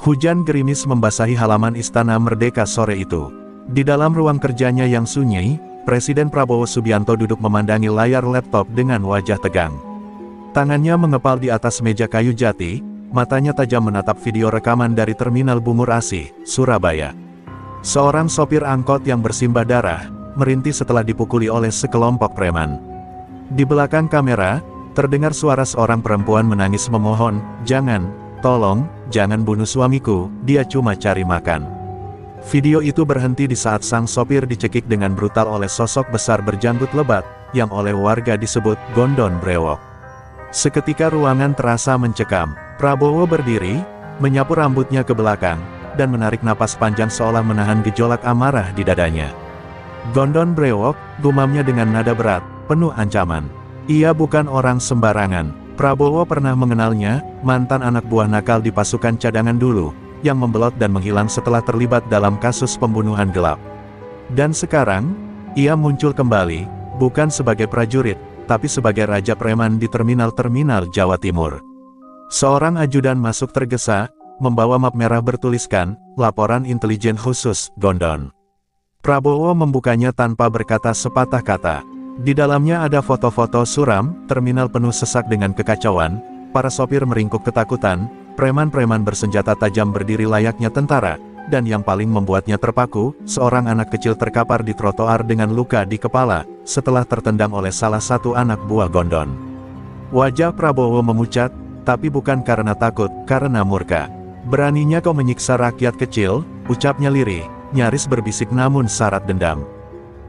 Hujan gerimis membasahi halaman Istana Merdeka sore itu. Di dalam ruang kerjanya yang sunyi, Presiden Prabowo Subianto duduk memandangi layar laptop dengan wajah tegang. Tangannya mengepal di atas meja kayu jati, matanya tajam menatap video rekaman dari Terminal Bungur Asih, Surabaya. Seorang sopir angkot yang bersimbah darah, merintih setelah dipukuli oleh sekelompok preman. Di belakang kamera, terdengar suara seorang perempuan menangis memohon, "Jangan, tolong, jangan bunuh suamiku, dia cuma cari makan." Video itu berhenti di saat sang sopir dicekik dengan brutal oleh sosok besar berjanggut lebat, yang oleh warga disebut Gondon Brewok. Seketika ruangan terasa mencekam. Prabowo berdiri, menyapu rambutnya ke belakang, dan menarik napas panjang seolah menahan gejolak amarah di dadanya. "Gondon Brewok," gumamnya dengan nada berat, penuh ancaman. "Ia bukan orang sembarangan." Prabowo pernah mengenalnya, mantan anak buah nakal di pasukan cadangan dulu, yang membelot dan menghilang setelah terlibat dalam kasus pembunuhan gelap. Dan sekarang, ia muncul kembali, bukan sebagai prajurit, tapi sebagai raja preman di terminal-terminal Jawa Timur. Seorang ajudan masuk tergesa, membawa map merah bertuliskan, "Laporan Intelijen Khusus, Gondon." Prabowo membukanya tanpa berkata sepatah kata. Di dalamnya ada foto-foto suram, terminal penuh sesak dengan kekacauan, para sopir meringkuk ketakutan, preman-preman bersenjata tajam berdiri layaknya tentara, dan yang paling membuatnya terpaku, seorang anak kecil terkapar di trotoar dengan luka di kepala, setelah tertendang oleh salah satu anak buah Gondon. Wajah Prabowo memucat, tapi bukan karena takut, karena murka. "Beraninya kau menyiksa rakyat kecil," ucapnya lirih, nyaris berbisik namun syarat dendam.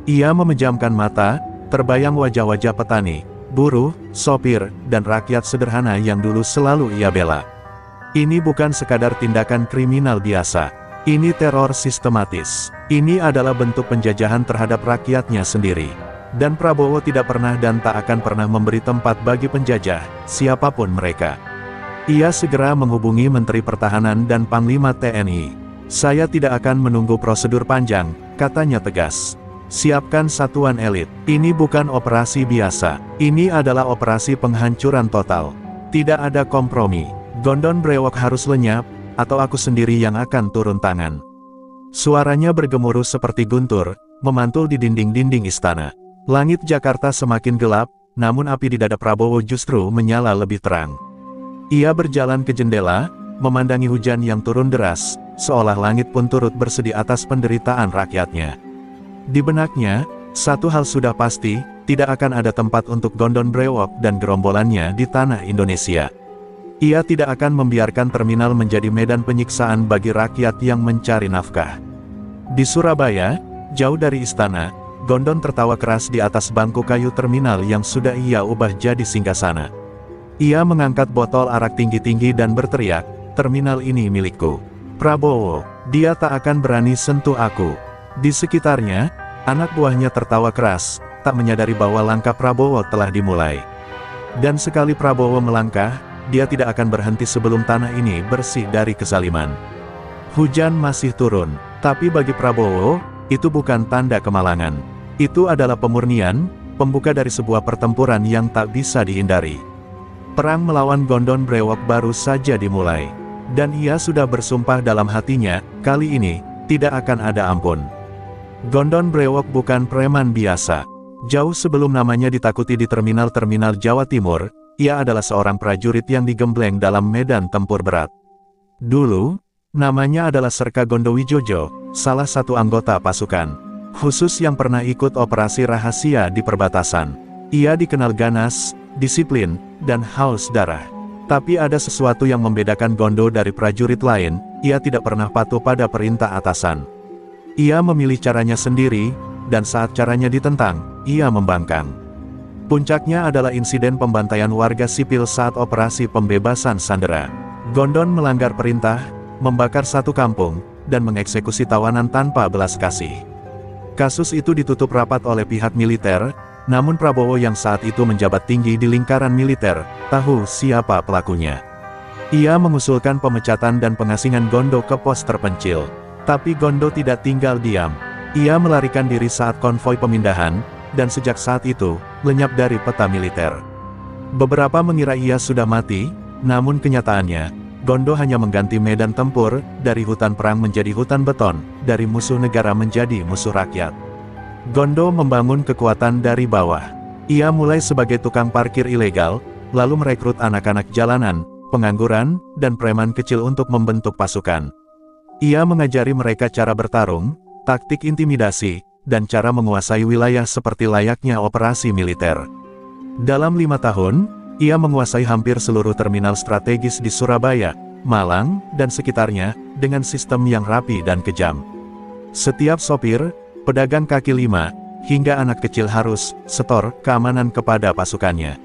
Ia memejamkan mata, terbayang wajah-wajah petani, buruh, sopir, dan rakyat sederhana yang dulu selalu ia bela. Ini bukan sekadar tindakan kriminal biasa. Ini teror sistematis. Ini adalah bentuk penjajahan terhadap rakyatnya sendiri. Dan Prabowo tidak pernah dan tak akan pernah memberi tempat bagi penjajah, siapapun mereka. Ia segera menghubungi Menteri Pertahanan dan Panglima TNI. "Saya tidak akan menunggu prosedur panjang," katanya tegas. "Siapkan satuan elit. Ini bukan operasi biasa. Ini adalah operasi penghancuran total. Tidak ada kompromi. Gondon Brewok harus lenyap, atau aku sendiri yang akan turun tangan." Suaranya bergemuruh seperti guntur, memantul di dinding-dinding istana. Langit Jakarta semakin gelap, namun api di dada Prabowo justru menyala lebih terang. Ia berjalan ke jendela, memandangi hujan yang turun deras, seolah langit pun turut bersedih atas penderitaan rakyatnya. Di benaknya, satu hal sudah pasti, tidak akan ada tempat untuk Gondon Brewok dan gerombolannya di tanah Indonesia. Ia tidak akan membiarkan terminal menjadi medan penyiksaan bagi rakyat yang mencari nafkah. Di Surabaya, jauh dari istana, Gondon tertawa keras di atas bangku kayu terminal yang sudah ia ubah jadi singgasana. Ia mengangkat botol arak tinggi-tinggi dan berteriak, "Terminal ini milikku. Prabowo, dia tak akan berani sentuh aku." Di sekitarnya, anak buahnya tertawa keras, tak menyadari bahwa langkah Prabowo telah dimulai. Dan sekali Prabowo melangkah, dia tidak akan berhenti sebelum tanah ini bersih dari kezaliman. Hujan masih turun, tapi bagi Prabowo, itu bukan tanda kemalangan. Itu adalah pemurnian, pembuka dari sebuah pertempuran yang tak bisa dihindari. Perang melawan Gondon Brewok baru saja dimulai. Dan ia sudah bersumpah dalam hatinya, kali ini, tidak akan ada ampun. Gondon Brewok bukan preman biasa. Jauh sebelum namanya ditakuti di terminal-terminal Jawa Timur, ia adalah seorang prajurit yang digembleng dalam medan tempur berat. Dulu, namanya adalah Serka Gondowijojo, salah satu anggota pasukan khusus yang pernah ikut operasi rahasia di perbatasan. Ia dikenal ganas, disiplin, dan haus darah. Tapi ada sesuatu yang membedakan Gondo dari prajurit lain, ia tidak pernah patuh pada perintah atasan. Ia memilih caranya sendiri, dan saat caranya ditentang, ia membangkang. Puncaknya adalah insiden pembantaian warga sipil saat operasi pembebasan sandera. Gondon melanggar perintah, membakar satu kampung, dan mengeksekusi tawanan tanpa belas kasih. Kasus itu ditutup rapat oleh pihak militer, namun Prabowo yang saat itu menjabat tinggi di lingkaran militer, tahu siapa pelakunya. Ia mengusulkan pemecatan dan pengasingan Gondo ke pos terpencil. Tapi Gondo tidak tinggal diam. Ia melarikan diri saat konvoi pemindahan, dan sejak saat itu, lenyap dari peta militer. Beberapa mengira ia sudah mati, namun kenyataannya, Gondo hanya mengganti medan tempur, dari hutan perang menjadi hutan beton, dari musuh negara menjadi musuh rakyat. Gondo membangun kekuatan dari bawah. Ia mulai sebagai tukang parkir ilegal, lalu merekrut anak-anak jalanan, pengangguran, dan preman kecil untuk membentuk pasukan. Ia mengajari mereka cara bertarung, taktik intimidasi, dan cara menguasai wilayah seperti layaknya operasi militer. Dalam 5 tahun, ia menguasai hampir seluruh terminal strategis di Surabaya, Malang, dan sekitarnya, dengan sistem yang rapi dan kejam. Setiap sopir, pedagang kaki lima, hingga anak kecil harus setor keamanan kepada pasukannya.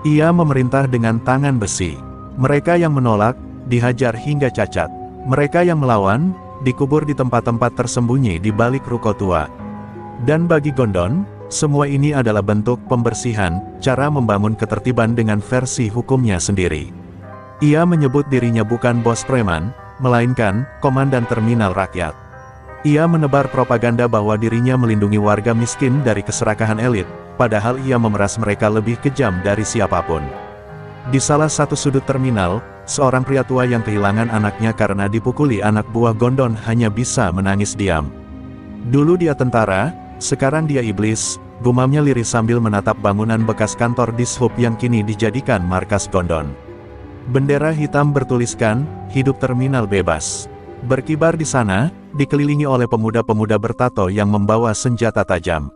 Ia memerintah dengan tangan besi. Mereka yang menolak, dihajar hingga cacat. Mereka yang melawan, dikubur di tempat-tempat tersembunyi di balik ruko tua. Dan bagi Gondon, semua ini adalah bentuk pembersihan, cara membangun ketertiban dengan versi hukumnya sendiri. Ia menyebut dirinya bukan bos preman, melainkan komandan terminal rakyat. Ia menebar propaganda bahwa dirinya melindungi warga miskin dari keserakahan elit, padahal ia memeras mereka lebih kejam dari siapapun. Di salah satu sudut terminal, seorang pria tua yang kehilangan anaknya karena dipukuli anak buah Gondon hanya bisa menangis diam. Dulu dia tentara, sekarang dia iblis, gumamnya lirih sambil menatap bangunan bekas kantor Dishub yang kini dijadikan markas Gondon. Bendera hitam bertuliskan, "Hidup Terminal Bebas." Berkibar di sana, dikelilingi oleh pemuda-pemuda bertato yang membawa senjata tajam.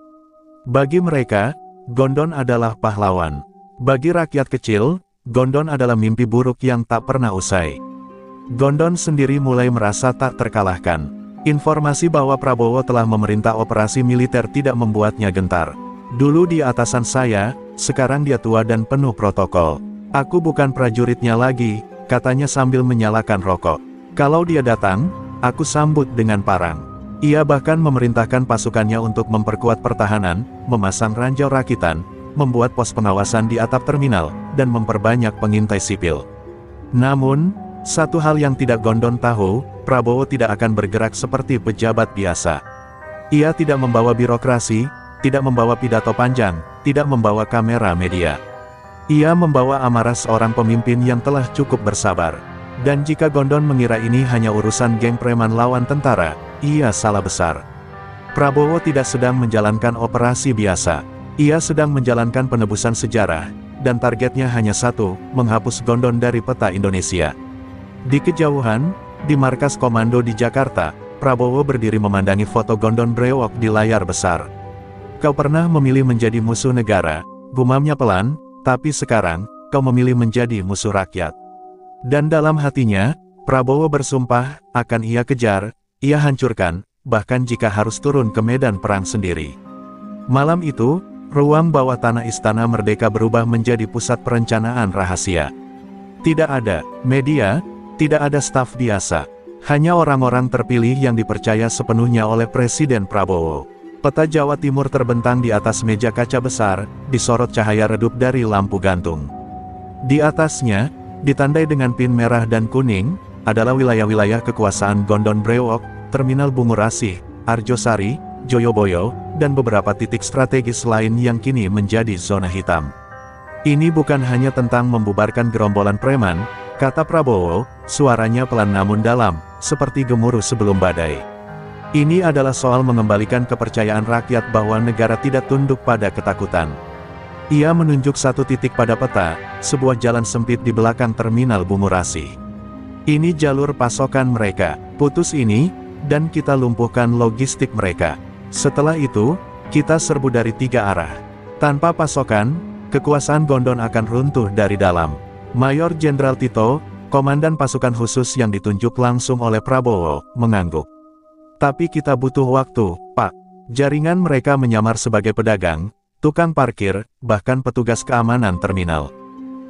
Bagi mereka, Gondon adalah pahlawan. Bagi rakyat kecil, Gondon adalah mimpi buruk yang tak pernah usai. Gondon sendiri mulai merasa tak terkalahkan. Informasi bahwa Prabowo telah memerintah operasi militer tidak membuatnya gentar. Dulu dia atasan saya, sekarang dia tua dan penuh protokol. Aku bukan prajuritnya lagi, katanya sambil menyalakan rokok. Kalau dia datang, aku sambut dengan parang. Ia bahkan memerintahkan pasukannya untuk memperkuat pertahanan, memasang ranjau rakitan, membuat pos pengawasan di atap terminal, dan memperbanyak pengintai sipil. Namun, satu hal yang tidak Gondon tahu, Prabowo tidak akan bergerak seperti pejabat biasa. Ia tidak membawa birokrasi, tidak membawa pidato panjang, tidak membawa kamera media. Ia membawa amarah seorang pemimpin yang telah cukup bersabar. Dan jika Gondon mengira ini hanya urusan geng preman lawan tentara, ia salah besar. Prabowo tidak sedang menjalankan operasi biasa. Ia sedang menjalankan penebusan sejarah, dan targetnya hanya satu, menghapus Gondon dari peta Indonesia. Di kejauhan, di markas komando di Jakarta, Prabowo berdiri memandangi foto Gondon brewok di layar besar. "Kau pernah memilih menjadi musuh negara," gumamnya pelan, "tapi sekarang, kau memilih menjadi musuh rakyat." Dan dalam hatinya, Prabowo bersumpah, akan ia kejar, ia hancurkan, bahkan jika harus turun ke medan perang sendiri. Malam itu, ruang bawah tanah Istana Merdeka berubah menjadi pusat perencanaan rahasia. Tidak ada media, tidak ada staf biasa. Hanya orang-orang terpilih yang dipercaya sepenuhnya oleh Presiden Prabowo. Peta Jawa Timur terbentang di atas meja kaca besar, disorot cahaya redup dari lampu gantung. Di atasnya, ditandai dengan pin merah dan kuning, adalah wilayah-wilayah kekuasaan Gondon Brewok, Terminal Bungurasih, Arjosari, Joyoboyo, dan beberapa titik strategis lain yang kini menjadi zona hitam. Ini bukan hanya tentang membubarkan gerombolan preman, kata Prabowo, suaranya pelan namun dalam, seperti gemuruh sebelum badai. Ini adalah soal mengembalikan kepercayaan rakyat bahwa negara tidak tunduk pada ketakutan. Ia menunjuk satu titik pada peta, sebuah jalan sempit di belakang terminal Bungurasih. Ini jalur pasokan mereka, putus ini, dan kita lumpuhkan logistik mereka. Setelah itu, kita serbu dari 3 arah. Tanpa pasokan, kekuasaan Gondon akan runtuh dari dalam. Mayor Jenderal Tito, komandan pasukan khusus yang ditunjuk langsung oleh Prabowo, mengangguk. Tapi kita butuh waktu, Pak. Jaringan mereka menyamar sebagai pedagang, tukang parkir, bahkan petugas keamanan terminal.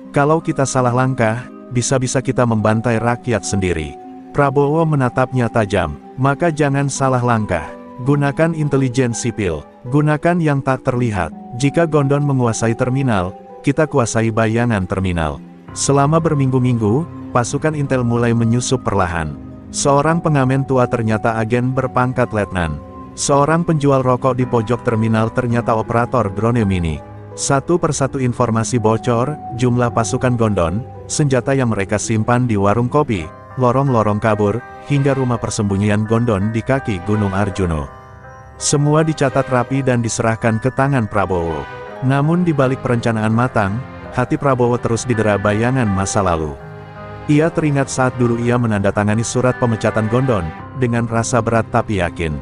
Kalau kita salah langkah, bisa-bisa kita membantai rakyat sendiri. Prabowo menatapnya tajam, maka jangan salah langkah. Gunakan intelijen sipil, gunakan yang tak terlihat. Jika Gondon menguasai terminal, kita kuasai bayangan terminal. Selama berminggu-minggu, pasukan intel mulai menyusup perlahan. Seorang pengamen tua ternyata agen berpangkat letnan. Seorang penjual rokok di pojok terminal ternyata operator drone mini. Satu persatu informasi bocor, jumlah pasukan Gondon, senjata yang mereka simpan di warung kopi, lorong-lorong kabur, hingga rumah persembunyian Gondon di kaki Gunung Arjuno. Semua dicatat rapi dan diserahkan ke tangan Prabowo. Namun di balik perencanaan matang, hati Prabowo terus didera bayangan masa lalu. Ia teringat saat dulu ia menandatangani surat pemecatan Gondon, dengan rasa berat tapi yakin.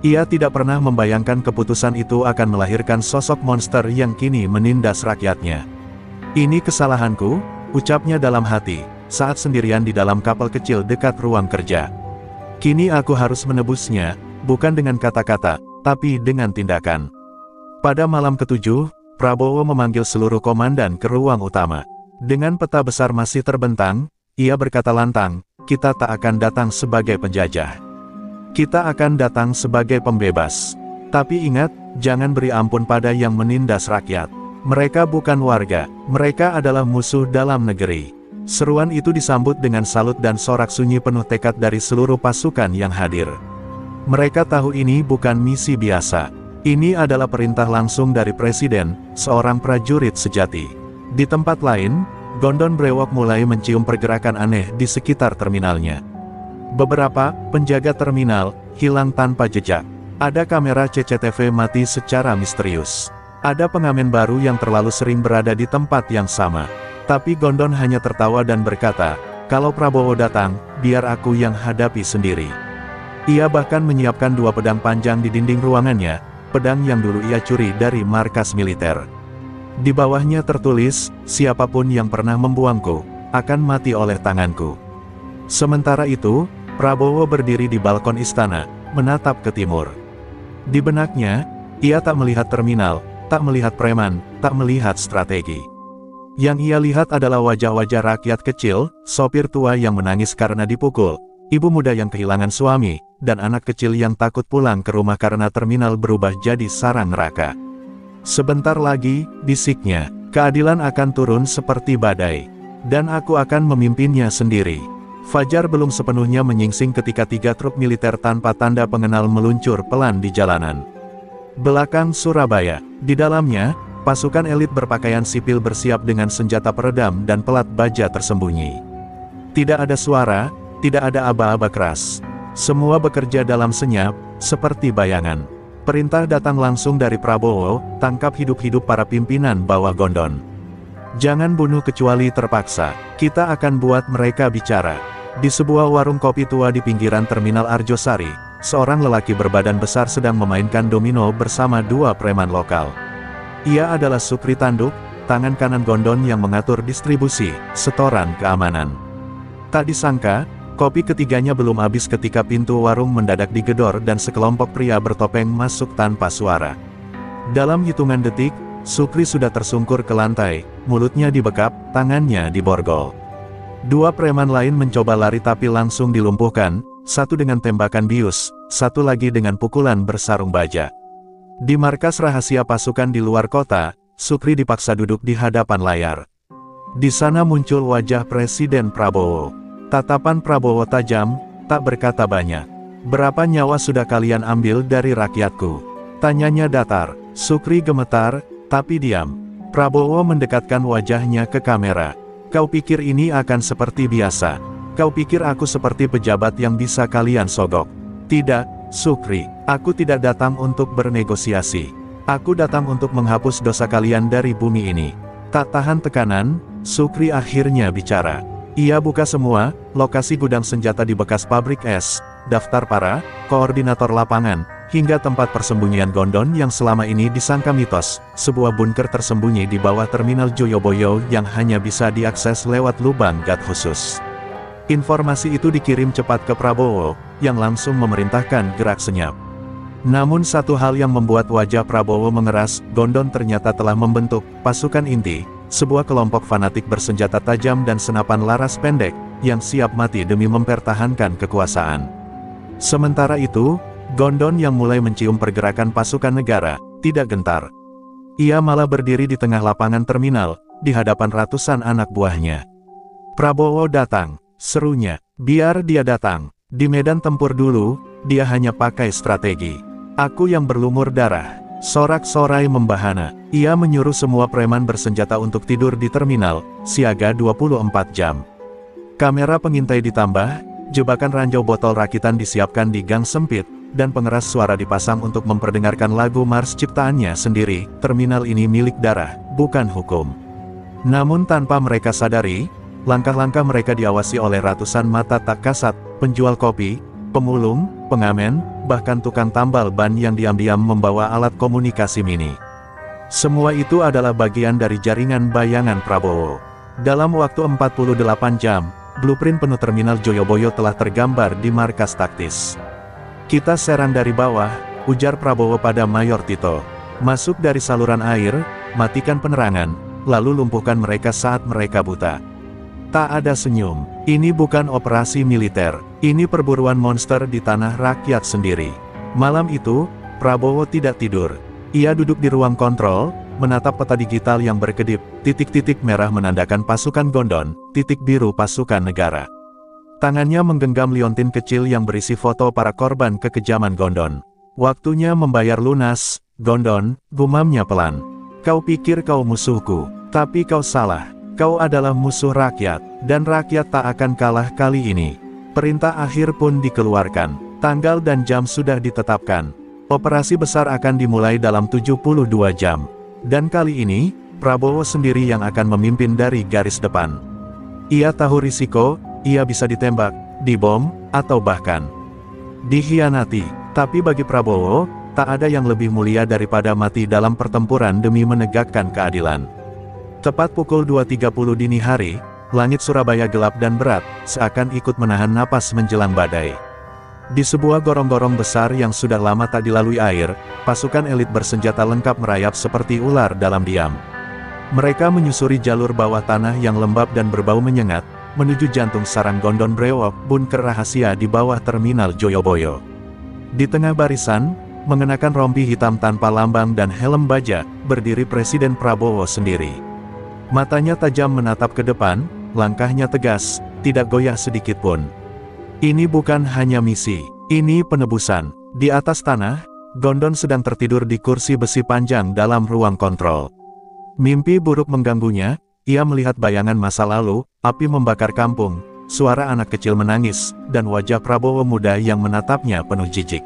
Ia tidak pernah membayangkan keputusan itu akan melahirkan sosok monster yang kini menindas rakyatnya. "Ini kesalahanku," ucapnya dalam hati, saat sendirian di dalam kapal kecil dekat ruang kerja. "Kini aku harus menebusnya, bukan dengan kata-kata, tapi dengan tindakan." Pada malam ke-7, Prabowo memanggil seluruh komandan ke ruang utama. Dengan peta besar masih terbentang, ia berkata lantang, "Kita tak akan datang sebagai penjajah. Kita akan datang sebagai pembebas. Tapi ingat, jangan beri ampun pada yang menindas rakyat. Mereka bukan warga, mereka adalah musuh dalam negeri." Seruan itu disambut dengan salut dan sorak sunyi penuh tekad dari seluruh pasukan yang hadir. Mereka tahu ini bukan misi biasa. Ini adalah perintah langsung dari Presiden, seorang prajurit sejati. Di tempat lain, Gondon Brewok mulai mencium pergerakan aneh di sekitar terminalnya. Beberapa penjaga terminal hilang tanpa jejak. Ada kamera CCTV mati secara misterius. Ada pengamen baru yang terlalu sering berada di tempat yang sama. Tapi Gondon hanya tertawa dan berkata, "Kalau Prabowo datang, biar aku yang hadapi sendiri." Ia bahkan menyiapkan 2 pedang panjang di dinding ruangannya, pedang yang dulu ia curi dari markas militer. Di bawahnya tertulis, "Siapapun yang pernah membuangku, akan mati oleh tanganku." Sementara itu, Prabowo berdiri di balkon istana, menatap ke timur. Di benaknya, ia tak melihat terminal, tak melihat preman, tak melihat strategi. Yang ia lihat adalah wajah-wajah rakyat kecil, sopir tua yang menangis karena dipukul, ibu muda yang kehilangan suami, dan anak kecil yang takut pulang ke rumah karena terminal berubah jadi sarang neraka. "Sebentar lagi," bisiknya, "keadilan akan turun seperti badai. Dan aku akan memimpinnya sendiri." Fajar belum sepenuhnya menyingsing ketika 3 truk militer tanpa tanda pengenal meluncur pelan di jalanan. Belakang Surabaya, di dalamnya, pasukan elit berpakaian sipil bersiap dengan senjata peredam dan pelat baja tersembunyi. Tidak ada suara, tidak ada aba-aba keras. Semua bekerja dalam senyap, seperti bayangan. Perintah datang langsung dari Prabowo, "Tangkap hidup-hidup para pimpinan bawah Gondon. Jangan bunuh kecuali terpaksa. Kita akan buat mereka bicara." Di sebuah warung kopi tua di pinggiran terminal Arjosari, seorang lelaki berbadan besar sedang memainkan domino bersama 2 preman lokal. Ia adalah Sukri Tanduk, tangan kanan Gondon yang mengatur distribusi, setoran keamanan. Tak disangka, kopi ketiganya belum habis ketika pintu warung mendadak digedor dan sekelompok pria bertopeng masuk tanpa suara. Dalam hitungan detik, Sukri sudah tersungkur ke lantai, mulutnya dibekap, tangannya diborgol. 2 preman lain mencoba lari tapi langsung dilumpuhkan, satu dengan tembakan bius, satu lagi dengan pukulan bersarung baja. Di markas rahasia pasukan di luar kota, Sukri dipaksa duduk di hadapan layar. Di sana muncul wajah Presiden Prabowo. Tatapan Prabowo tajam, tak berkata banyak. "Berapa nyawa sudah kalian ambil dari rakyatku?" tanyanya datar. Sukri gemetar, tapi diam. Prabowo mendekatkan wajahnya ke kamera. "Kau pikir ini akan seperti biasa? Kau pikir aku seperti pejabat yang bisa kalian sogok? Tidak, Sukri. Aku tidak datang untuk bernegosiasi. Aku datang untuk menghapus dosa kalian dari bumi ini." Tak tahan tekanan, Sukri akhirnya bicara. Ia buka semua, lokasi gudang senjata di bekas pabrik es, daftar para koordinator lapangan, hingga tempat persembunyian Gondon yang selama ini disangka mitos, sebuah bunker tersembunyi di bawah terminal Joyoboyo yang hanya bisa diakses lewat lubang gat khusus. Informasi itu dikirim cepat ke Prabowo, yang langsung memerintahkan gerak senyap. Namun satu hal yang membuat wajah Prabowo mengeras, Gondon ternyata telah membentuk pasukan inti, sebuah kelompok fanatik bersenjata tajam dan senapan laras pendek, yang siap mati demi mempertahankan kekuasaan. Sementara itu, Gondon yang mulai mencium pergerakan pasukan negara, tidak gentar. Ia malah berdiri di tengah lapangan terminal, di hadapan ratusan anak buahnya. "Prabowo datang," serunya. "Biar dia datang. Di medan tempur dulu, dia hanya pakai strategi. Aku yang berlumur darah. Sorak-sorai membahana. Ia menyuruh semua preman bersenjata untuk tidur di terminal, siaga 24 jam. Kamera pengintai ditambah, jebakan ranjau botol rakitan disiapkan di gang sempit, dan pengeras suara dipasang untuk memperdengarkan lagu Mars ciptaannya sendiri. Terminal ini milik darah, bukan hukum. Namun tanpa mereka sadari, langkah-langkah mereka diawasi oleh ratusan mata tak kasat, penjual kopi, pemulung, pengamen, bahkan tukang tambal ban yang diam-diam membawa alat komunikasi mini. Semua itu adalah bagian dari jaringan bayangan Prabowo. Dalam waktu 48 jam, blueprint penuh terminal Joyoboyo telah tergambar di markas taktis. Kita serang dari bawah, ujar Prabowo pada Mayor Tito. Masuk dari saluran air, matikan penerangan, lalu lumpuhkan mereka saat mereka buta. Tak ada senyum. Ini bukan operasi militer. Ini perburuan monster di tanah rakyat sendiri. Malam itu, Prabowo tidak tidur. Ia duduk di ruang kontrol, menatap peta digital yang berkedip, titik-titik merah menandakan pasukan Gondon, titik biru pasukan negara. Tangannya menggenggam liontin kecil yang berisi foto para korban kekejaman Gondon. Waktunya membayar lunas, Gondon, gumamnya pelan. Kau pikir kau musuhku, tapi kau salah. Kau adalah musuh rakyat, dan rakyat tak akan kalah kali ini. Perintah akhir pun dikeluarkan. Tanggal dan jam sudah ditetapkan. Operasi besar akan dimulai dalam 72 jam. Dan kali ini, Prabowo sendiri yang akan memimpin dari garis depan. Ia tahu risiko, ia bisa ditembak, dibom, atau bahkan dikhianati. Tapi bagi Prabowo, tak ada yang lebih mulia daripada mati dalam pertempuran demi menegakkan keadilan. Tepat pukul 2.30 dini hari, langit Surabaya gelap dan berat, seakan ikut menahan napas menjelang badai. Di sebuah gorong-gorong besar yang sudah lama tak dilalui air, pasukan elit bersenjata lengkap merayap seperti ular dalam diam. Mereka menyusuri jalur bawah tanah yang lembab dan berbau menyengat, menuju jantung sarang Gondon Brewok, bunker rahasia di bawah terminal Joyoboyo. Di tengah barisan, mengenakan rompi hitam tanpa lambang dan helm baja, berdiri Presiden Prabowo sendiri. Matanya tajam menatap ke depan, langkahnya tegas, tidak goyah sedikit pun. Ini bukan hanya misi, ini penebusan. Di atas tanah, Gondon sedang tertidur di kursi besi panjang dalam ruang kontrol. Mimpi buruk mengganggunya, ia melihat bayangan masa lalu, api membakar kampung, suara anak kecil menangis, dan wajah Prabowo muda yang menatapnya penuh jijik.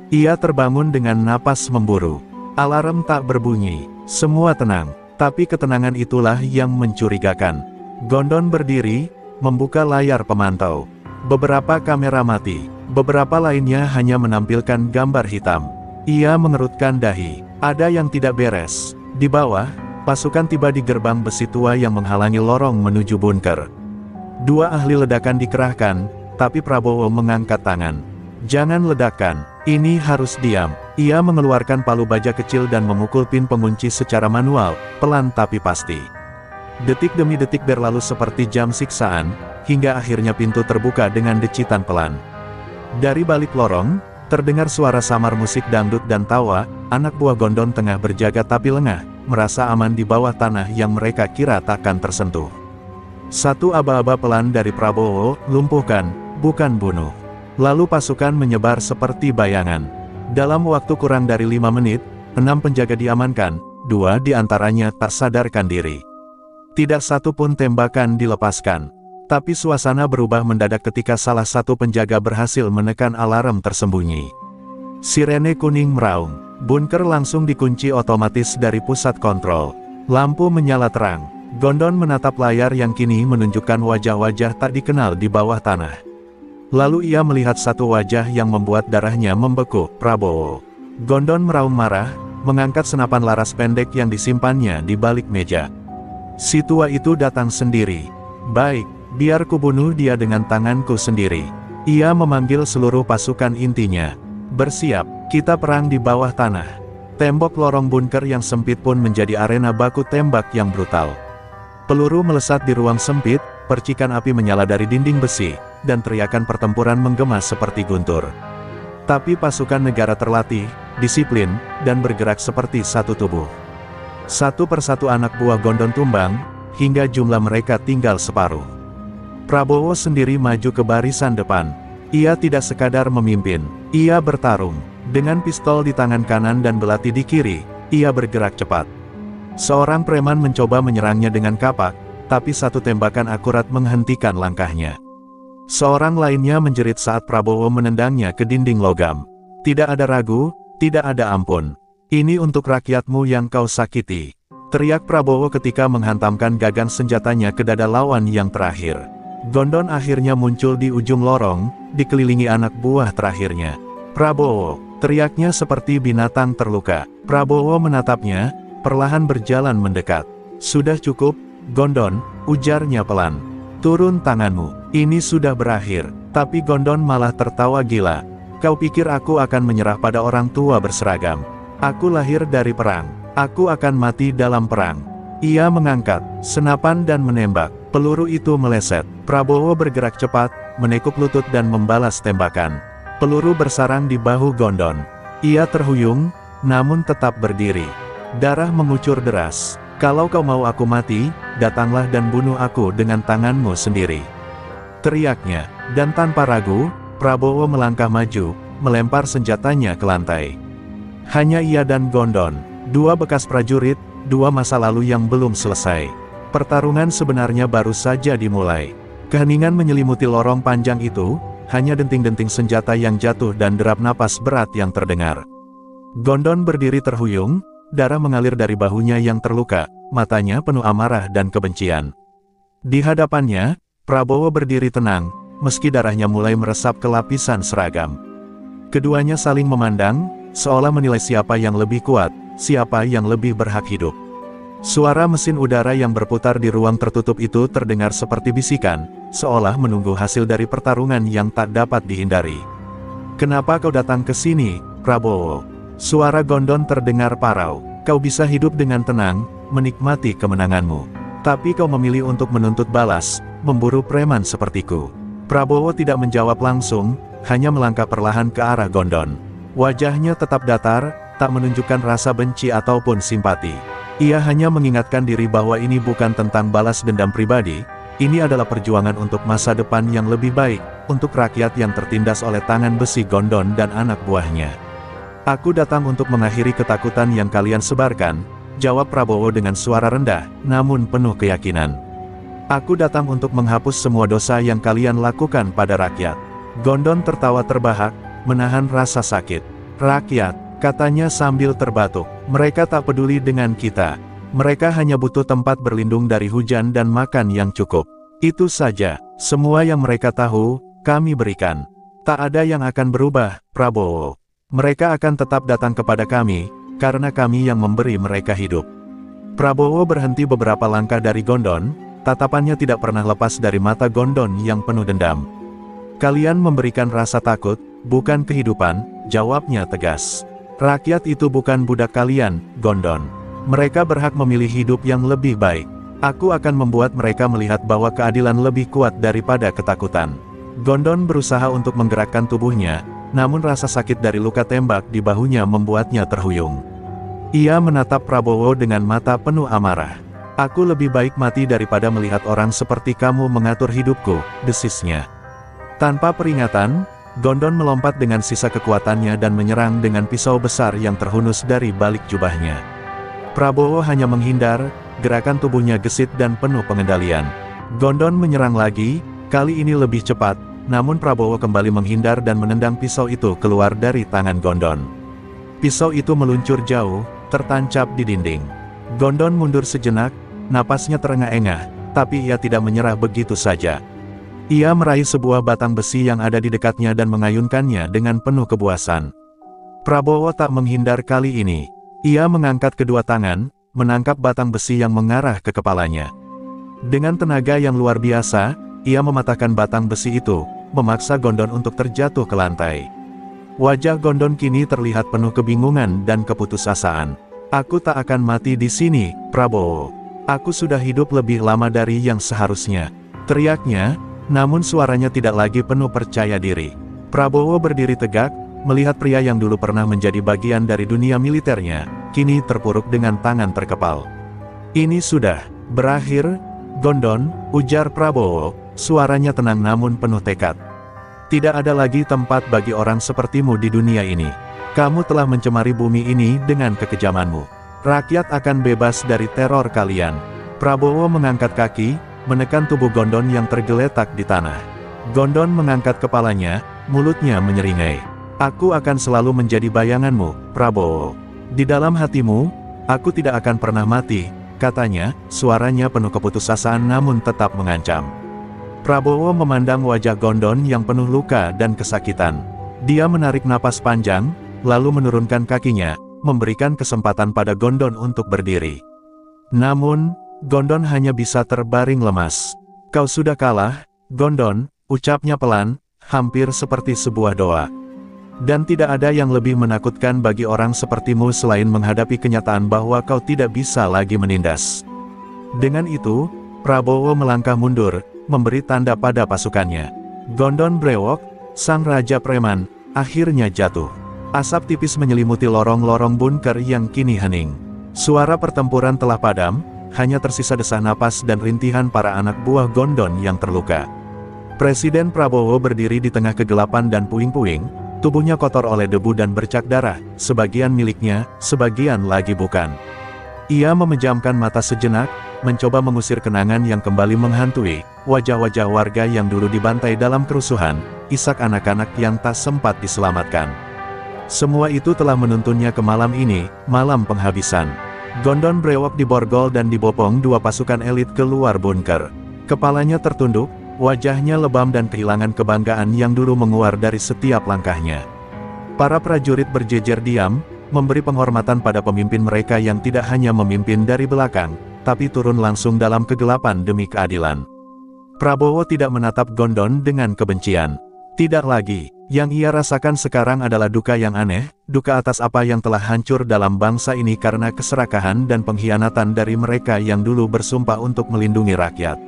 Ia terbangun dengan napas memburu. Alarm tak berbunyi, semua tenang, tapi ketenangan itulah yang mencurigakan. Gondon berdiri, membuka layar pemantau. Beberapa kamera mati, beberapa lainnya hanya menampilkan gambar hitam. Ia mengerutkan dahi, ada yang tidak beres. Di bawah, pasukan tiba di gerbang besi tua yang menghalangi lorong menuju bunker. 2 ahli ledakan dikerahkan, tapi Prabowo mengangkat tangan. Jangan ledakan, ini harus diam. Ia mengeluarkan palu baja kecil dan memukul pin pengunci secara manual, pelan tapi pasti. Detik demi detik berlalu seperti jam siksaan, hingga akhirnya pintu terbuka dengan decitan pelan. Dari balik lorong, terdengar suara samar musik dangdut dan tawa. Anak buah Gondon tengah berjaga tapi lengah, merasa aman di bawah tanah yang mereka kira takkan tersentuh. Satu aba-aba pelan dari Prabowo, lumpuhkan, bukan bunuh. Lalu pasukan menyebar seperti bayangan. Dalam waktu kurang dari 5 menit, 6 penjaga diamankan, 2 diantaranya tak sadarkan diri. Tidak satu pun tembakan dilepaskan. Tapi suasana berubah mendadak ketika salah satu penjaga berhasil menekan alarm tersembunyi. Sirene kuning meraung. Bunker langsung dikunci otomatis dari pusat kontrol. Lampu menyala terang. Gondon menatap layar yang kini menunjukkan wajah-wajah tak dikenal di bawah tanah. Lalu ia melihat satu wajah yang membuat darahnya membeku, Prabowo. Gondon meraung marah, mengangkat senapan laras pendek yang disimpannya di balik meja. Si tua itu datang sendiri. Baik, biar kubunuh dia dengan tanganku sendiri. Ia memanggil seluruh pasukan intinya. Bersiap, kita perang di bawah tanah. Tembok lorong bunker yang sempit pun menjadi arena baku tembak yang brutal. Peluru melesat di ruang sempit, percikan api menyala dari dinding besi, dan teriakan pertempuran menggema seperti guntur. Tapi pasukan negara terlatih, disiplin, dan bergerak seperti satu tubuh. Satu persatu anak buah Gondon tumbang, hingga jumlah mereka tinggal separuh. Prabowo sendiri maju ke barisan depan. Ia tidak sekadar memimpin, ia bertarung. Dengan pistol di tangan kanan dan belati di kiri, ia bergerak cepat. Seorang preman mencoba menyerangnya dengan kapak, tapi satu tembakan akurat menghentikan langkahnya. Seorang lainnya menjerit saat Prabowo menendangnya ke dinding logam. Tidak ada ragu, tidak ada ampun. Ini untuk rakyatmu yang kau sakiti, teriak Prabowo ketika menghantamkan gagang senjatanya ke dada lawan yang terakhir. Gondon akhirnya muncul di ujung lorong, dikelilingi anak buah terakhirnya. Prabowo, teriaknya seperti binatang terluka. Prabowo menatapnya, perlahan berjalan mendekat. Sudah cukup, Gondon, ujarnya pelan. Turun tanganmu, ini sudah berakhir. Tapi Gondon malah tertawa gila. Kau pikir aku akan menyerah pada orang tua berseragam? Aku lahir dari perang. Aku akan mati dalam perang. Ia mengangkat senapan dan menembak. Peluru itu meleset. Prabowo bergerak cepat, menekuk lutut dan membalas tembakan. Peluru bersarang di bahu Gondon. Ia terhuyung, namun tetap berdiri. Darah mengucur deras. Kalau kau mau aku mati, datanglah dan bunuh aku dengan tanganmu sendiri, teriaknya. Dan tanpa ragu, Prabowo melangkah maju, melempar senjatanya ke lantai. Hanya ia dan Gondon, dua bekas prajurit, dua masa lalu yang belum selesai. Pertarungan sebenarnya baru saja dimulai. Keheningan menyelimuti lorong panjang itu, hanya denting-denting senjata yang jatuh dan derap napas berat yang terdengar. Gondon berdiri terhuyung, darah mengalir dari bahunya yang terluka, matanya penuh amarah dan kebencian. Di hadapannya, Prabowo berdiri tenang, meski darahnya mulai meresap ke lapisan seragam. Keduanya saling memandang, seolah menilai siapa yang lebih kuat, siapa yang lebih berhak hidup. Suara mesin udara yang berputar di ruang tertutup itu terdengar seperti bisikan, seolah menunggu hasil dari pertarungan yang tak dapat dihindari. Kenapa kau datang ke sini, Prabowo? Suara Gondon terdengar parau. Kau bisa hidup dengan tenang, menikmati kemenanganmu. Tapi kau memilih untuk menuntut balas, memburu preman sepertiku. Prabowo tidak menjawab langsung, hanya melangkah perlahan ke arah Gondon. Wajahnya tetap datar, tak menunjukkan rasa benci ataupun simpati. Ia hanya mengingatkan diri bahwa ini bukan tentang balas dendam pribadi, ini adalah perjuangan untuk masa depan yang lebih baik, untuk rakyat yang tertindas oleh tangan besi Gondon dan anak buahnya. Aku datang untuk mengakhiri ketakutan yang kalian sebarkan, jawab Prabowo dengan suara rendah, namun penuh keyakinan. Aku datang untuk menghapus semua dosa yang kalian lakukan pada rakyat. Gondon tertawa terbahak, menahan rasa sakit. Rakyat, katanya sambil terbatuk, mereka tak peduli dengan kita. Mereka hanya butuh tempat berlindung dari hujan dan makan yang cukup. Itu saja, semua yang mereka tahu, kami berikan. Tak ada yang akan berubah, Prabowo. Mereka akan tetap datang kepada kami, karena kami yang memberi mereka hidup. Prabowo berhenti beberapa langkah dari Gondon. Tatapannya tidak pernah lepas dari mata Gondon yang penuh dendam. Kalian memberikan rasa takut, bukan kehidupan, jawabnya tegas. Rakyat itu bukan budak kalian, Gondon. Mereka berhak memilih hidup yang lebih baik. Aku akan membuat mereka melihat bahwa keadilan lebih kuat daripada ketakutan. Gondon berusaha untuk menggerakkan tubuhnya, namun rasa sakit dari luka tembak di bahunya membuatnya terhuyung. Ia menatap Prabowo dengan mata penuh amarah. Aku lebih baik mati daripada melihat orang seperti kamu mengatur hidupku, desisnya. Tanpa peringatan, Gondon melompat dengan sisa kekuatannya dan menyerang dengan pisau besar yang terhunus dari balik jubahnya. Prabowo hanya menghindar, gerakan tubuhnya gesit dan penuh pengendalian. Gondon menyerang lagi, kali ini lebih cepat, namun Prabowo kembali menghindar dan menendang pisau itu keluar dari tangan Gondon. Pisau itu meluncur jauh, tertancap di dinding. Gondon mundur sejenak, napasnya terengah-engah, tapi ia tidak menyerah begitu saja. Ia meraih sebuah batang besi yang ada di dekatnya dan mengayunkannya dengan penuh kepuasan. Prabowo tak menghindar kali ini. Ia mengangkat kedua tangan, menangkap batang besi yang mengarah ke kepalanya. Dengan tenaga yang luar biasa, ia mematahkan batang besi itu, memaksa Gondon untuk terjatuh ke lantai. Wajah Gondon kini terlihat penuh kebingungan dan keputusasaan. Aku tak akan mati di sini, Prabowo. Aku sudah hidup lebih lama dari yang seharusnya, teriaknya, namun suaranya tidak lagi penuh percaya diri. Prabowo berdiri tegak, melihat pria yang dulu pernah menjadi bagian dari dunia militernya, kini terpuruk dengan tangan terkepal. Ini sudah berakhir, Gondon, ujar Prabowo, suaranya tenang namun penuh tekad. Tidak ada lagi tempat bagi orang sepertimu di dunia ini. Kamu telah mencemari bumi ini dengan kekejamanmu. Rakyat akan bebas dari teror kalian. Prabowo mengangkat kaki, menekan tubuh Gondon yang tergeletak di tanah. Gondon mengangkat kepalanya, mulutnya menyeringai. Aku akan selalu menjadi bayanganmu, Prabowo. Di dalam hatimu, aku tidak akan pernah mati, katanya, suaranya penuh keputusasaan namun tetap mengancam. Prabowo memandang wajah Gondon yang penuh luka dan kesakitan. Dia menarik napas panjang, lalu menurunkan kakinya, memberikan kesempatan pada Gondon untuk berdiri. Namun, Gondon hanya bisa terbaring lemas. Kau sudah kalah, Gondon, ucapnya pelan, hampir seperti sebuah doa. Dan tidak ada yang lebih menakutkan bagi orang sepertimu selain menghadapi kenyataan bahwa kau tidak bisa lagi menindas. Dengan itu, Prabowo melangkah mundur, memberi tanda pada pasukannya. Gondon brewok, sang raja preman, akhirnya jatuh. Asap tipis menyelimuti lorong-lorong bunker yang kini hening. Suara pertempuran telah padam, hanya tersisa desah napas dan rintihan para anak buah Gondon yang terluka. Presiden Prabowo berdiri di tengah kegelapan dan puing-puing, tubuhnya kotor oleh debu dan bercak darah, sebagian miliknya, sebagian lagi bukan. Ia memejamkan mata sejenak, mencoba mengusir kenangan yang kembali menghantui, wajah-wajah warga yang dulu dibantai dalam kerusuhan, isak anak-anak yang tak sempat diselamatkan. Semua itu telah menuntunnya ke malam ini, malam penghabisan. Gondon brewok diborgol dan dibopong dua pasukan elit keluar bunker. Kepalanya tertunduk, wajahnya lebam dan kehilangan kebanggaan yang dulu menguar dari setiap langkahnya. Para prajurit berjejer diam, memberi penghormatan pada pemimpin mereka yang tidak hanya memimpin dari belakang, tapi turun langsung dalam kegelapan demi keadilan. Prabowo tidak menatap Gondon dengan kebencian. Tidak lagi, yang ia rasakan sekarang adalah duka yang aneh, duka atas apa yang telah hancur dalam bangsa ini karena keserakahan dan pengkhianatan dari mereka yang dulu bersumpah untuk melindungi rakyat.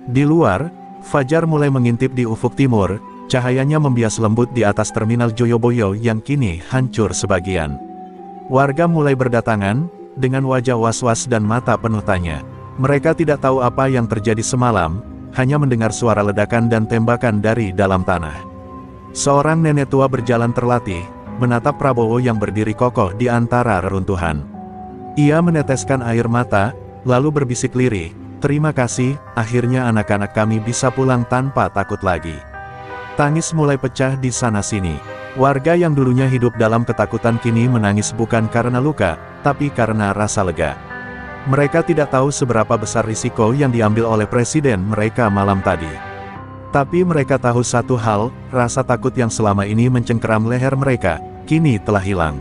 Di luar, fajar mulai mengintip di ufuk timur, cahayanya membias lembut di atas terminal Joyoboyo yang kini hancur sebagian. Warga mulai berdatangan, dengan wajah was-was dan mata penuh tanya. Mereka tidak tahu apa yang terjadi semalam, hanya mendengar suara ledakan dan tembakan dari dalam tanah. Seorang nenek tua berjalan terlatih, menatap Prabowo yang berdiri kokoh di antara reruntuhan. Ia meneteskan air mata, lalu berbisik lirih, "Terima kasih, akhirnya anak-anak kami bisa pulang tanpa takut lagi." Tangis mulai pecah di sana-sini. Warga yang dulunya hidup dalam ketakutan kini menangis bukan karena luka, tapi karena rasa lega. Mereka tidak tahu seberapa besar risiko yang diambil oleh presiden mereka malam tadi. Tapi mereka tahu satu hal, rasa takut yang selama ini mencengkeram leher mereka, kini telah hilang.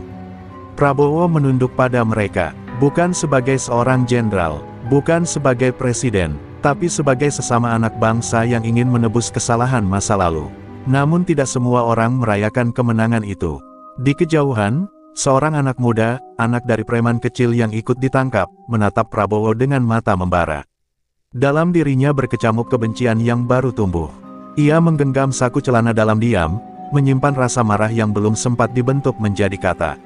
Prabowo menunduk pada mereka, bukan sebagai seorang jenderal, bukan sebagai presiden, tapi sebagai sesama anak bangsa yang ingin menebus kesalahan masa lalu. Namun tidak semua orang merayakan kemenangan itu. Di kejauhan, seorang anak muda, anak dari preman kecil yang ikut ditangkap, menatap Prabowo dengan mata membara. Dalam dirinya berkecamuk kebencian yang baru tumbuh. Ia menggenggam saku celana dalam diam, menyimpan rasa marah yang belum sempat dibentuk menjadi kata.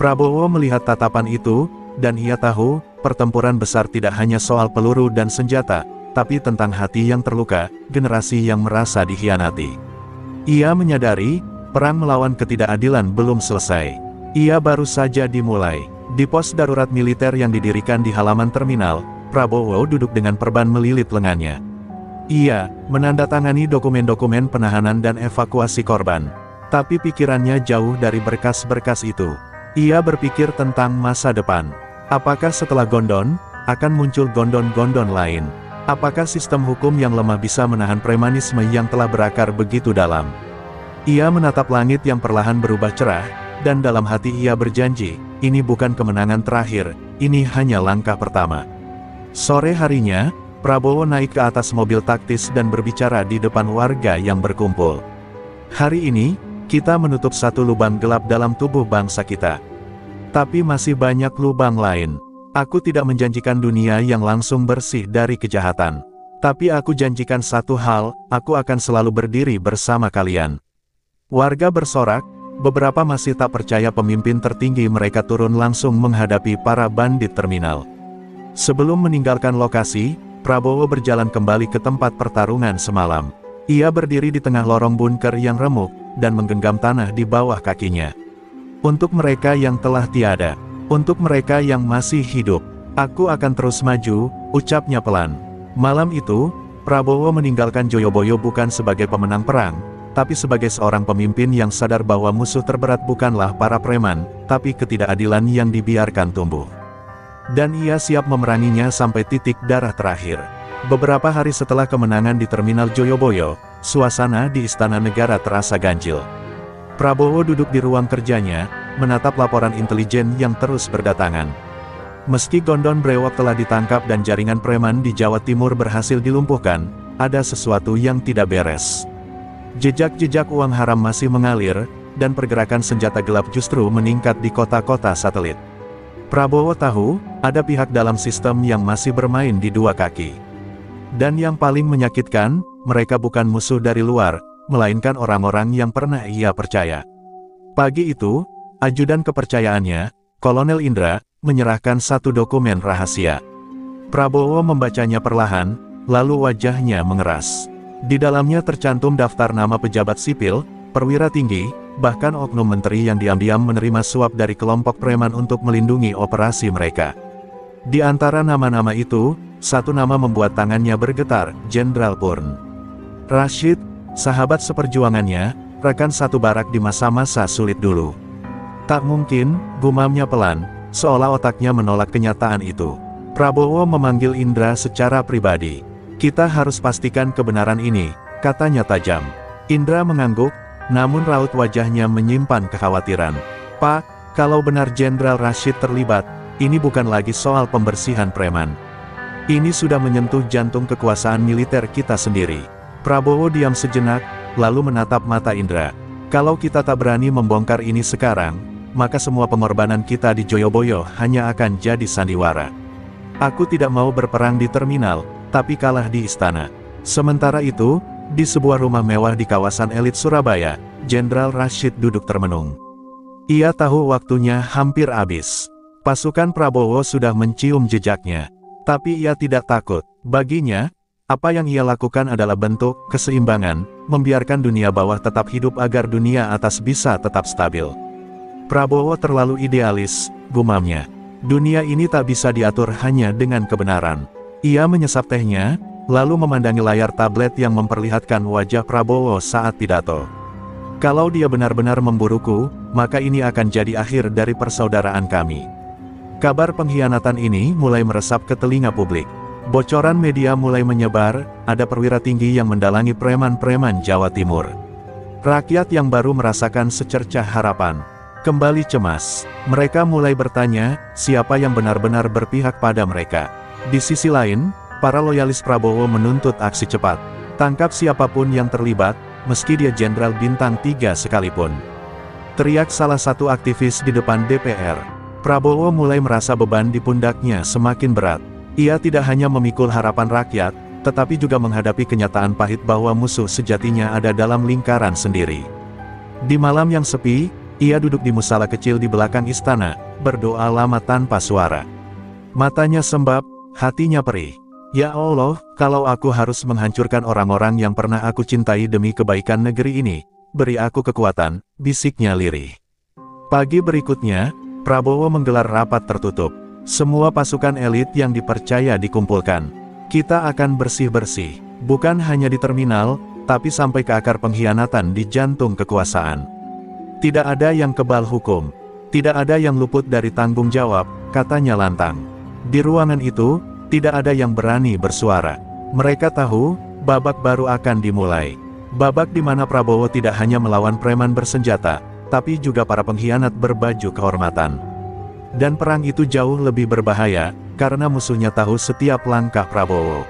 Prabowo melihat tatapan itu, dan ia tahu, pertempuran besar tidak hanya soal peluru dan senjata, tapi tentang hati yang terluka, generasi yang merasa dikhianati. Ia menyadari, perang melawan ketidakadilan belum selesai. Ia baru saja dimulai. Di pos darurat militer yang didirikan di halaman terminal, Prabowo duduk dengan perban melilit lengannya. Ia menandatangani dokumen-dokumen penahanan dan evakuasi korban. Tapi pikirannya jauh dari berkas-berkas itu. Ia berpikir tentang masa depan. Apakah setelah Gondon, akan muncul Gondon-Gondon lain? Apakah sistem hukum yang lemah bisa menahan premanisme yang telah berakar begitu dalam? Ia menatap langit yang perlahan berubah cerah, dan dalam hati ia berjanji, ini bukan kemenangan terakhir, ini hanya langkah pertama. Sore harinya, Prabowo naik ke atas mobil taktis dan berbicara di depan warga yang berkumpul. Hari ini, kita menutup satu lubang gelap dalam tubuh bangsa kita. Tapi masih banyak lubang lain. Aku tidak menjanjikan dunia yang langsung bersih dari kejahatan. Tapi aku janjikan satu hal, aku akan selalu berdiri bersama kalian. Warga bersorak, beberapa masih tak percaya pemimpin tertinggi mereka turun langsung menghadapi para bandit terminal. Sebelum meninggalkan lokasi, Prabowo berjalan kembali ke tempat pertarungan semalam. Ia berdiri di tengah lorong bunker yang remuk, dan menggenggam tanah di bawah kakinya. Untuk mereka yang telah tiada, untuk mereka yang masih hidup, aku akan terus maju, ucapnya pelan. Malam itu, Prabowo meninggalkan Joyoboyo bukan sebagai pemenang perang, tapi sebagai seorang pemimpin yang sadar bahwa musuh terberat bukanlah para preman, tapi ketidakadilan yang dibiarkan tumbuh. Dan ia siap memeranginya sampai titik darah terakhir. Beberapa hari setelah kemenangan di Terminal Joyoboyo, suasana di Istana Negara terasa ganjil. Prabowo duduk di ruang kerjanya, menatap laporan intelijen yang terus berdatangan. Meski Gondon Brewok telah ditangkap dan jaringan preman di Jawa Timur berhasil dilumpuhkan, ada sesuatu yang tidak beres. Jejak-jejak uang haram masih mengalir, dan pergerakan senjata gelap justru meningkat di kota-kota satelit. Prabowo tahu, ada pihak dalam sistem yang masih bermain di dua kaki. Dan yang paling menyakitkan, mereka bukan musuh dari luar, melainkan orang-orang yang pernah ia percaya. Pagi itu, ajudan kepercayaannya, Kolonel Indra, menyerahkan satu dokumen rahasia. Prabowo membacanya perlahan, lalu wajahnya mengeras. Di dalamnya tercantum daftar nama pejabat sipil, perwira tinggi, bahkan oknum menteri yang diam-diam menerima suap dari kelompok preman untuk melindungi operasi mereka. Di antara nama-nama itu, satu nama membuat tangannya bergetar, Jenderal Purn Rashid, sahabat seperjuangannya, rekan satu barak di masa-masa sulit dulu. Tak mungkin, gumamnya pelan, seolah otaknya menolak kenyataan itu. Prabowo memanggil Indra secara pribadi. Kita harus pastikan kebenaran ini, katanya tajam. Indra mengangguk, namun raut wajahnya menyimpan kekhawatiran. Pak, kalau benar Jenderal Rashid terlibat, ini bukan lagi soal pembersihan preman. Ini sudah menyentuh jantung kekuasaan militer kita sendiri. Prabowo diam sejenak, lalu menatap mata Indra. Kalau kita tak berani membongkar ini sekarang, maka semua pengorbanan kita di Joyoboyo hanya akan jadi sandiwara. Aku tidak mau berperang di terminal, tapi kalah di istana. Sementara itu, di sebuah rumah mewah di kawasan elit Surabaya, Jenderal Rashid duduk termenung. Ia tahu waktunya hampir habis. Pasukan Prabowo sudah mencium jejaknya. Tapi ia tidak takut. Baginya, apa yang ia lakukan adalah bentuk keseimbangan, membiarkan dunia bawah tetap hidup agar dunia atas bisa tetap stabil. Prabowo terlalu idealis, gumamnya. Dunia ini tak bisa diatur hanya dengan kebenaran. Ia menyesap tehnya, lalu memandangi layar tablet yang memperlihatkan wajah Prabowo saat pidato. Kalau dia benar-benar memburuku, maka ini akan jadi akhir dari persaudaraan kami. Kabar pengkhianatan ini mulai meresap ke telinga publik. Bocoran media mulai menyebar, ada perwira tinggi yang mendalangi preman-preman Jawa Timur. Rakyat yang baru merasakan secercah harapan kembali cemas. Mereka mulai bertanya, siapa yang benar-benar berpihak pada mereka. Di sisi lain, para loyalis Prabowo menuntut aksi cepat. Tangkap siapapun yang terlibat, meski dia Jenderal Bintang 3 sekalipun. Teriak salah satu aktivis di depan DPR. Prabowo mulai merasa beban di pundaknya semakin berat. Ia tidak hanya memikul harapan rakyat, tetapi juga menghadapi kenyataan pahit bahwa musuh sejatinya ada dalam lingkaran sendiri. Di malam yang sepi, ia duduk di musala kecil di belakang istana, berdoa lama tanpa suara. Matanya sembab, hatinya perih. Ya Allah, kalau aku harus menghancurkan orang-orang yang pernah aku cintai demi kebaikan negeri ini, beri aku kekuatan, bisiknya lirih. Pagi berikutnya, Prabowo menggelar rapat tertutup. Semua pasukan elit yang dipercaya dikumpulkan. Kita akan bersih-bersih, bukan hanya di terminal, tapi sampai ke akar pengkhianatan di jantung kekuasaan. Tidak ada yang kebal hukum, tidak ada yang luput dari tanggung jawab, katanya lantang. Di ruangan itu, tidak ada yang berani bersuara. Mereka tahu, babak baru akan dimulai. Babak di mana Prabowo tidak hanya melawan preman bersenjata, tapi juga para pengkhianat berbaju kehormatan. Dan perang itu jauh lebih berbahaya, karena musuhnya tahu setiap langkah Prabowo.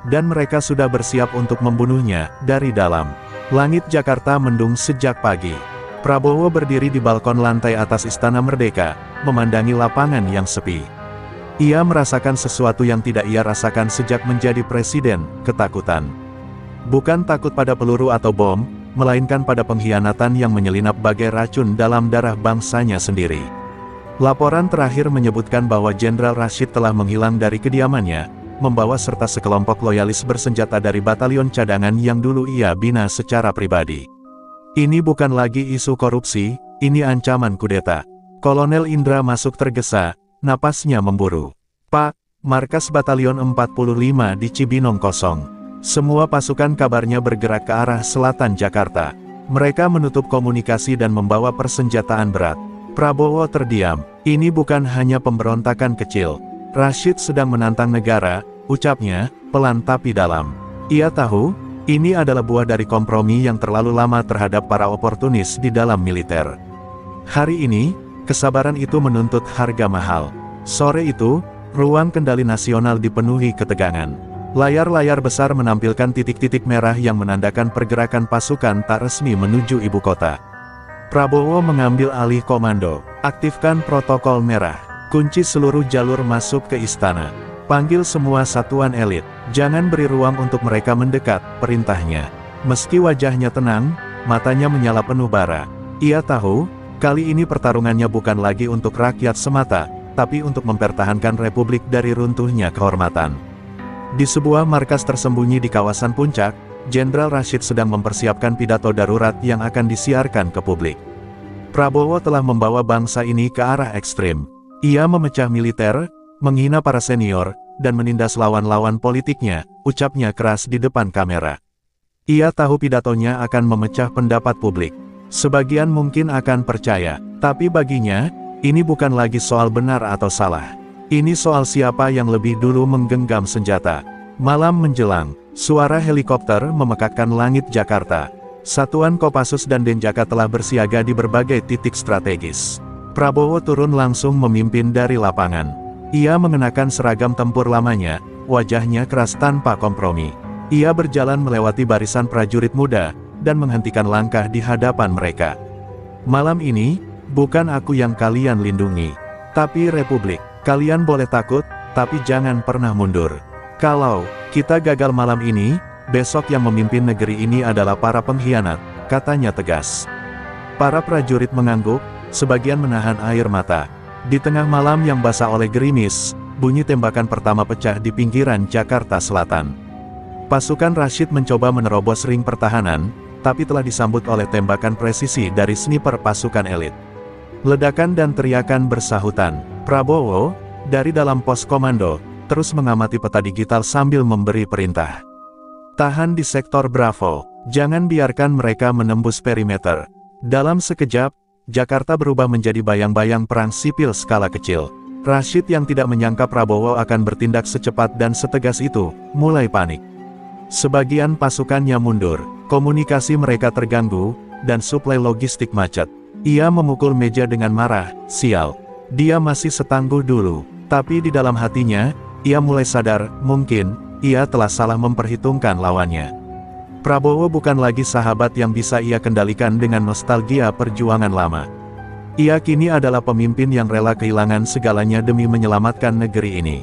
Dan mereka sudah bersiap untuk membunuhnya, dari dalam. Langit Jakarta mendung sejak pagi. Prabowo berdiri di balkon lantai atas Istana Merdeka, memandangi lapangan yang sepi. Ia merasakan sesuatu yang tidak ia rasakan sejak menjadi presiden, ketakutan. Bukan takut pada peluru atau bom, melainkan pada pengkhianatan yang menyelinap bagai racun dalam darah bangsanya sendiri. Laporan terakhir menyebutkan bahwa Jenderal Rashid telah menghilang dari kediamannya, membawa serta sekelompok loyalis bersenjata dari batalion cadangan yang dulu ia bina secara pribadi. Ini bukan lagi isu korupsi, ini ancaman kudeta. Kolonel Indra masuk tergesa, napasnya memburu. Pak, markas batalion 45 di Cibinong kosong. Semua pasukan kabarnya bergerak ke arah selatan Jakarta. Mereka menutup komunikasi dan membawa persenjataan berat. Prabowo terdiam. Ini bukan hanya pemberontakan kecil. Rashid sedang menantang negara, ucapnya, pelan tapi dalam. Ia tahu, ini adalah buah dari kompromi yang terlalu lama terhadap para oportunis di dalam militer. Hari ini, kesabaran itu menuntut harga mahal. Sore itu, ruang kendali nasional dipenuhi ketegangan. Layar-layar besar menampilkan titik-titik merah yang menandakan pergerakan pasukan tak resmi menuju ibu kota. Prabowo mengambil alih komando. Aktifkan protokol merah. Kunci seluruh jalur masuk ke istana. Panggil semua satuan elit. Jangan beri ruang untuk mereka mendekat, perintahnya. Meski wajahnya tenang, matanya menyala penuh bara. Ia tahu, kali ini pertarungannya bukan lagi untuk rakyat semata, tapi untuk mempertahankan republik dari runtuhnya kehormatan. Di sebuah markas tersembunyi di kawasan Puncak, Jenderal Rashid sedang mempersiapkan pidato darurat yang akan disiarkan ke publik. Prabowo telah membawa bangsa ini ke arah ekstrim. Ia memecah militer, menghina para senior, dan menindas lawan-lawan politiknya, ucapnya keras di depan kamera. Ia tahu pidatonya akan memecah pendapat publik. Sebagian mungkin akan percaya, tapi baginya, ini bukan lagi soal benar atau salah. Ini soal siapa yang lebih dulu menggenggam senjata. Malam menjelang, suara helikopter memekakkan langit Jakarta. Satuan Kopassus dan Denjaka telah bersiaga di berbagai titik strategis. Prabowo turun langsung memimpin dari lapangan. Ia mengenakan seragam tempur lamanya, wajahnya keras tanpa kompromi. Ia berjalan melewati barisan prajurit muda, dan menghentikan langkah di hadapan mereka. Malam ini, bukan aku yang kalian lindungi, tapi Republik. Kalian boleh takut, tapi jangan pernah mundur. Kalau kita gagal malam ini, besok yang memimpin negeri ini adalah para pengkhianat, katanya tegas. Para prajurit mengangguk, sebagian menahan air mata. Di tengah malam yang basah oleh gerimis, bunyi tembakan pertama pecah di pinggiran Jakarta Selatan. Pasukan Rashid mencoba menerobos ring pertahanan, tapi telah disambut oleh tembakan presisi dari sniper pasukan elit. Ledakan dan teriakan bersahutan. Prabowo, dari dalam pos komando, terus mengamati peta digital sambil memberi perintah. Tahan di sektor Bravo, jangan biarkan mereka menembus perimeter. Dalam sekejap, Jakarta berubah menjadi bayang-bayang perang sipil skala kecil. Rashid yang tidak menyangka Prabowo akan bertindak secepat dan setegas itu, mulai panik. Sebagian pasukannya mundur, komunikasi mereka terganggu, dan suplai logistik macet. Ia memukul meja dengan marah, sial. Dia masih setangguh dulu, tapi di dalam hatinya, ia mulai sadar, mungkin, ia telah salah memperhitungkan lawannya. Prabowo bukan lagi sahabat yang bisa ia kendalikan dengan nostalgia perjuangan lama. Ia kini adalah pemimpin yang rela kehilangan segalanya demi menyelamatkan negeri ini.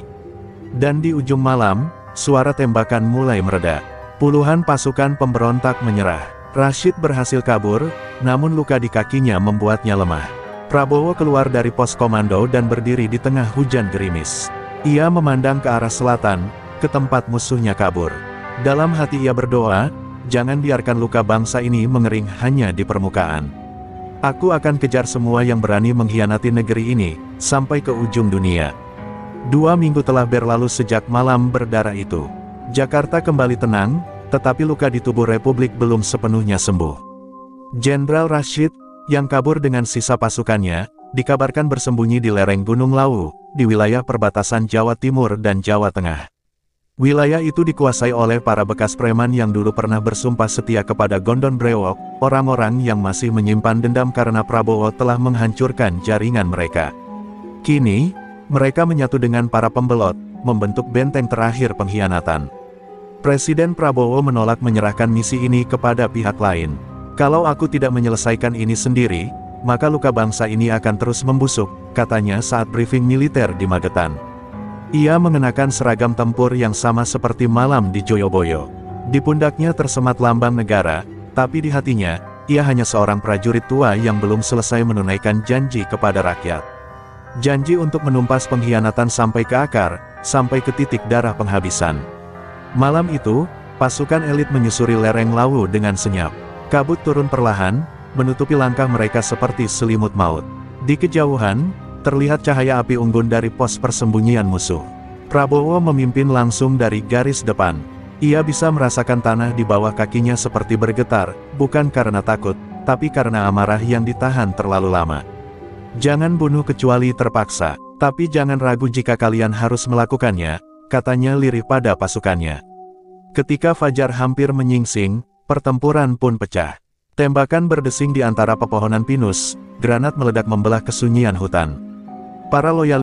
Dan di ujung malam, suara tembakan mulai mereda. Puluhan pasukan pemberontak menyerah. Rashid berhasil kabur, namun luka di kakinya membuatnya lemah. Prabowo keluar dari pos komando dan berdiri di tengah hujan gerimis. Ia memandang ke arah selatan, ke tempat musuhnya kabur. Dalam hati ia berdoa, jangan biarkan luka bangsa ini mengering hanya di permukaan. Aku akan kejar semua yang berani mengkhianati negeri ini, sampai ke ujung dunia. 2 minggu telah berlalu sejak malam berdarah itu. Jakarta kembali tenang, tetapi luka di tubuh Republik belum sepenuhnya sembuh. Jenderal Rashid, yang kabur dengan sisa pasukannya, dikabarkan bersembunyi di lereng Gunung Lawu, di wilayah perbatasan Jawa Timur dan Jawa Tengah. Wilayah itu dikuasai oleh para bekas preman yang dulu pernah bersumpah setia kepada Gondon Brewok, orang-orang yang masih menyimpan dendam karena Prabowo telah menghancurkan jaringan mereka. Kini, mereka menyatu dengan para pembelot, membentuk benteng terakhir pengkhianatan. Presiden Prabowo menolak menyerahkan misi ini kepada pihak lain. Kalau aku tidak menyelesaikan ini sendiri, maka luka bangsa ini akan terus membusuk, katanya saat briefing militer di Magetan. Ia mengenakan seragam tempur yang sama seperti malam di Joyoboyo. Di pundaknya tersemat lambang negara, tapi di hatinya, ia hanya seorang prajurit tua yang belum selesai menunaikan janji kepada rakyat. Janji untuk menumpas pengkhianatan sampai ke akar, sampai ke titik darah penghabisan. Malam itu, pasukan elit menyusuri lereng Lawu dengan senyap. Kabut turun perlahan, menutupi langkah mereka seperti selimut maut. Di kejauhan, terlihat cahaya api unggun dari pos persembunyian musuh. Prabowo memimpin langsung dari garis depan. Ia bisa merasakan tanah di bawah kakinya seperti bergetar, bukan karena takut, tapi karena amarah yang ditahan terlalu lama. Jangan bunuh kecuali terpaksa, tapi jangan ragu jika kalian harus melakukannya, katanya lirih pada pasukannya. Ketika fajar hampir menyingsing, pertempuran pun pecah. Tembakan berdesing di antara pepohonan pinus, granat meledak membelah kesunyian hutan. Para loyalis